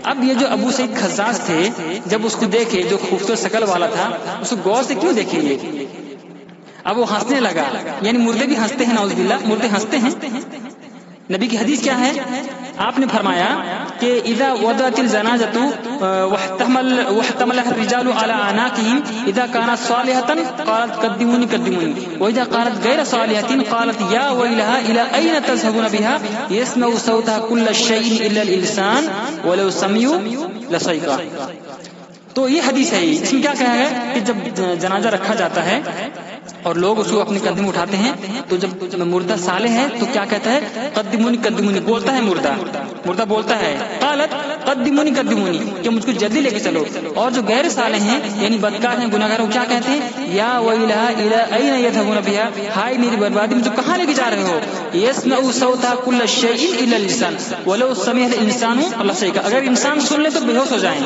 اب یہ جو ابو سعید خزاز تھے جب اس کو دیکھے، جو خوبصورت شکل والا تھا، اس کو غور سے کیوں دیکھیں گے؟ اب وہ ہنسنے لگا، یعنی مردے بھی ہنستے ہیں، نعوذ باللہ، مردے ہنستے ہیں۔ نبی کی حدیث کیا ہے؟ آپ نے فرمایا کہ اذا وضعت الجنازۃ واحتملها الرجال على اعناقهم اذا كانت صالحة قالت قدموني قدموني واذا كانت غير صالحة قالت يا ويلها الى اين تذهبون بها يسمع صوتها كل شيء الا الانسان ولو سمعوا لصيقا۔ تو یہ حدیث ہے، اس میں کیا کہا ہے کہ جب جنازہ رکھا جاتا ہے اور لوگ اس کو اپنے قدم میں اٹھاتے ہیں تو جب مردہ صالح ہے تو کیا کہتا ہے؟ قدمونی قدمونی، بولتا ہے مردہ بولتا ہے قالت قدمونی قدمونی، کہ مجھ کو جلدی لے کے چلو۔ اور جو غیر صالح ہیں یعنی بدکار ہیں، گناہگار، وہ کیا کہتے ہیں؟ یا ویلھا الی این یذهبون بها، ہائے میری بربادی، مجھے کہاں لے کے جا رہے ہو؟ یسمع صوتها كل شیء الا اللسان ولو سمع الانسان لصیغ، اگر انسان سن لے تو بے ہوش ہو جائیں۔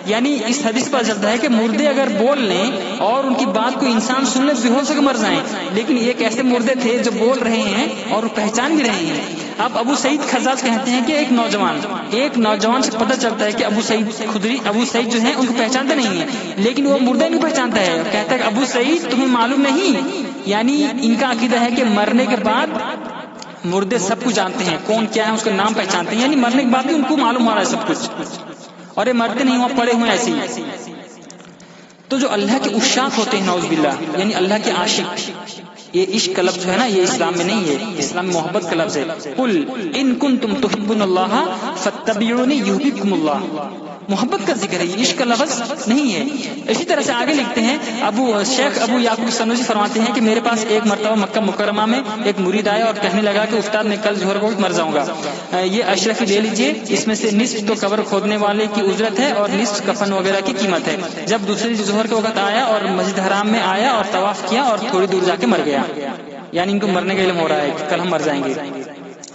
یعنی اس حدیث پر چلتا ہے کہ مردے اگر بول لیں اور ان کی بات کو انسان سن لے تو بے ہوش ہو کے مر جائیں، لیکن ایک ایسے مردے تھے جو بول رہے ہیں اور پہچان بھی رہے ہیں۔ اب ابو سعید خزاز کہتے ہیں کہ ایک نوجوان سے پتہ چلتا ہے کہ ابو سعید جو ہیں ان کو پہچانتے نہیں ہیں، لیکن وہ مردے نہیں پہچانتا ہے، کہتا ہے کہ ابو سعید تمہیں معلوم نہیں، یعنی ان کا عقیدہ ہے کہ مرنے کے بعد مردے سب کچھ جانتے ہیں، کون کیا ہے اس کا نام پہچانتے ہیں، یعنی مرنے کے بعد بھی ان کو معلوم ہو رہا ہے سب کچھ، اور یہ مرتے نہیں، وہاں پڑے ہوئے ایسے ہی۔ تو جو اللہ کے عشاق ہوتے ہیں نعوذ باللہ، یعنی اللہ کے عاشق، یہ عشق کا لفظ جو ہے نا، یہ اسلام میں نہیں ہے، اسلام میں محبت کا لفظ ہے۔ قل ان کنتم تحبون اللہ فاتبعونی یحببکم اللہ، محبت کا ذکر ہے، یہ عشق کا لفظ نہیں ہے۔ اسی طرح سے آگے لکھتے ہیں شیخ ابو یعقوب سنوسی فرماتے ہیں کہ میرے پاس ایک مرتبہ مکہ مکرمہ میں ایک مرید آیا اور کہنے لگا کہ استاد میں کل ظہر کو مر جاؤں گا، یہ اشرفی لے لیجئے، اس میں سے نصف تو قبر کھودنے والے کی اجرت ہے اور نصف کفن وغیرہ کی قیمت ہے۔ جب دوسرے ظہر کے وقت آیا اور مسجد حرام میں آیا اور طواف کیا اور تھوڑی دور جا کے مر گیا، یعنی ان کو مرنے کا علم ہو رہا ہے کہ کل ہم مر جائیں گے،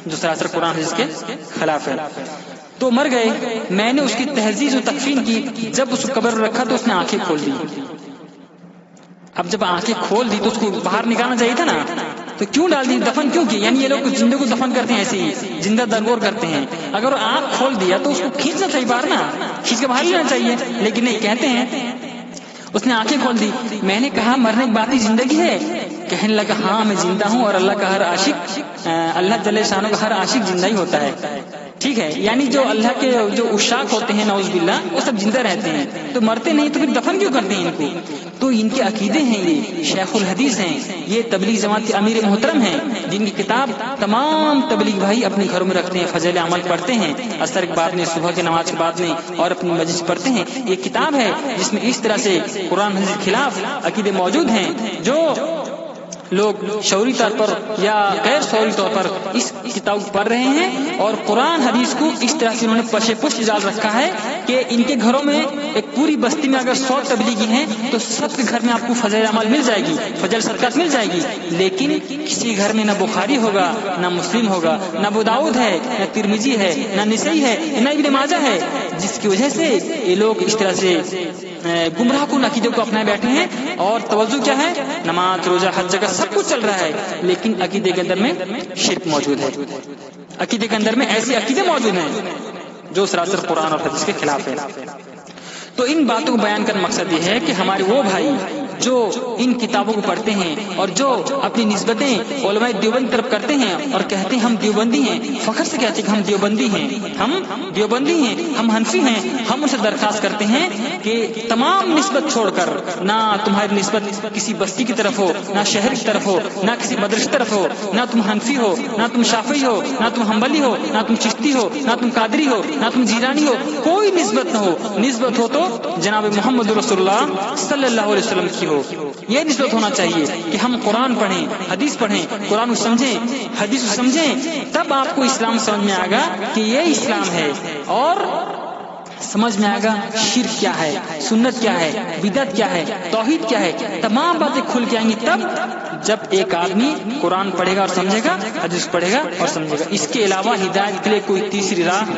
جو سراسر قرآن حدیث کے خلاف ہے۔ تو مر گئے، میں نے اس کی تہذیب و تکفین کی، جب اس کو قبر رکھا تو اس نے آنکھیں کھول دی۔ اب جب آنکھیں کھول دی تو اس کو باہر نکالنا چاہیے تھا نا، تو کیوں ڈال دی؟ دفن کیوں کی؟ یعنی یہ لوگ زندے کو دفن کرتے ہیں ایسے ہی، زندہ درگور کرتے ہیں، اگر وہ آنکھ کھول دیا تو اس کو کھینچنا چاہیے باہر نا، کھینچ کے باہر لینا چاہیے، لیکن نہیں، کہتے ہیں اس نے آنکھیں کھول دی۔ میں نے کہا مرنے کے بعد ہی زندگی ہے؟ کہنے لگا ہاں میں زندہ ہوں، اور اللہ کا ہر عاشق، اللہ جل شانہ کا ہر عاشق زندہ ہی ہوتا ہے، ٹھیک ہے؟ یعنی جو اللہ کے جو عشاق ہوتے ہیں نعوذ باللہ، وہ سب زندہ رہتے ہیں، تو مرتے نہیں تو پھر دفن کیوں کرتے ہیں ان کو؟ تو ان کے عقیدے ہیں، یہ شیخ الحدیث ہیں، یہ تبلیغ جماعت کے امیر محترم ہیں، جن کی کتاب تمام تبلیغ بھائی اپنے گھروں میں رکھتے ہیں، فضائل عمل پڑھتے ہیں، عصر کے بعد میں، صبح کی نماز کے بعد میں، اور اپنی مجلس پڑھتے ہیں۔ یہ کتاب ہے جس میں اس طرح سے قرآن حدیث کے خلاف عقیدے موجود ہیں، جو لوگ شعوری طور پر یا غیر شعوری طور پر اس کتاب کو پڑھ رہے ہیں، اور قرآن حدیث کو اس طرح سے انہوں نے پشے پشت ڈال رکھا ہے کہ ان کے گھروں میں ایک پوری بستی میں اگر 100 تبلیغی ہیں تو سب کے گھر میں آپ کو فضائل عمل مل جائے گی، فضل صدقات مل جائے گی، لیکن کسی گھر میں نہ بخاری ہوگا، نہ مسلم ہوگا، نہ ابو داؤد ہے، نہ ترمذی ہے، نہ نسائی ہے، نہ ابن ماجہ ہے، جس کی وجہ سے یہ لوگ اس طرح سے گمراہ کن عقیدے کو اپنا بیٹھے ہیں، اور توجہ کیا ہے؟ نماز، روزہ، حج کا سب کچھ چل رہا ہے، لیکن عقیدے کے اندر میں شرک موجود ہے، عقیدے کے اندر میں ایسے عقیدے موجود ہیں جو سراسر قرآن اور حدیث کے خلاف ہے۔ تو ان باتوں کو بیان کرنے مقصد یہ ہے کہ ہمارے وہ بھائی جو ان کتابوں کو پڑھتے ہیں اور جو اپنی نسبتیں علماء دیوبند طرف کرتے ہیں اور کہتے ہیں ہم دیوبندی ہیں، فخر سے کہتے ہیں کہ ہم دیوبندی ہیں، ہم دیوبندی ہیں، ہم حنفی ہیں، ہم ان سے درخواست کرتے ہیں کہ تمام نسبت چھوڑ کر، نہ تمہاری نسبت کسی بستی کی طرف ہو، نہ شہر کی طرف ہو، نہ کسی مدرسے کی طرف ہو، نہ تم حنفی ہو، نہ تم شافعی ہو، نہ تم حنبلی ہو، نہ تم چشتی ہو، نہ تم قادری ہو، نہ تم جیلانی ہو، کوئی نسبت نہ ہو، نسبت ہو تو جناب محمد رسول اللہ صلی اللہ علیہ وسلم کی ہو۔ یہ نسبت ہونا چاہیے کہ ہم قرآن پڑھیں، حدیث پڑھیں، قرآن کو سمجھیں، حدیث کو سمجھیں، تب آپ کو اسلام سمجھ میں آئے گا کہ یہ اسلام ہے۔ اور سمجھ میں آئے گا شرک کیا ہے، سنت کیا ہے، بدعت کیا ہے، توحید کیا ہے، تمام باتیں کھل کے آئیں گی تب جب ایک آدمی قرآن پڑھے گا اور سمجھے گا، حدیث پڑھے گا اور سمجھے گا۔ اس کے علاوہ ہدایت کے لیے کوئی تیسری راہ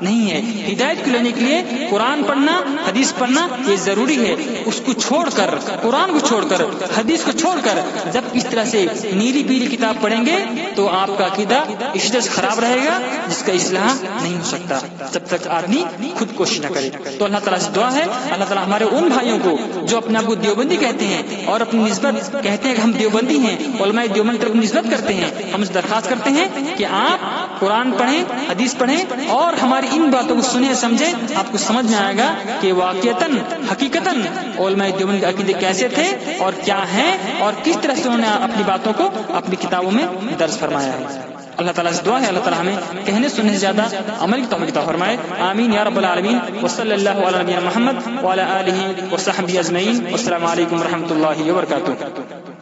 نہیں ہے۔ ہدایت کو لینے کے لیے قرآن پڑھنا، حدیث پڑھنا یہ ضروری ہے۔ اس کو چھوڑ کر، قرآن کو چھوڑ کر، حدیث کو چھوڑ کر جب اس طرح سے نیلی پیلی کتاب پڑھیں گے تو آپ کا عقیدہ اس طرح سے خراب رہے گا جس کا اصلاح نہیں ہو سکتا جب تک آدمی خود کوشش نہ کرے۔ تو اللہ تعالیٰ سے دعا ہے اللہ تعالیٰ ہمارے ان بھائیوں کو جو اپنے آپ کو دیوبندی کہتے ہیں اور اپنی نسبت کہتے ہیں کہ ہم دیوبندی ہیں، علماء دیوبند کی نسبت کرتے ہیں، ہم سے درخواست کرتے ہیں کہ آپ قرآن پڑھیں، حدیث پڑھیں اور ہماری ان باتوں کو سنیں سمجھیں۔ آپ کو سمجھ میں آئے گا کہ واقعتاً حقیقتاً علماء دیوبند کے عقیدے کیسے تھے اور کیا ہیں اور کس طرح سے انہوں نے اپنی باتوں کو اپنی کتابوں میں درج فرمایا ہے۔ اللہ تعالیٰ سے دعا ہے اللہ تعالیٰ ہمیں کہنے سننے سے زیادہ عمل کی توفیق عطا فرمائے، آمین یا رب العالمین۔ وصلی اللہ علی نبینا محمد وعلی آلہ وصحبہ اجمعین۔ والسلام علیکم ورحمۃ اللہ وبرکاتہ۔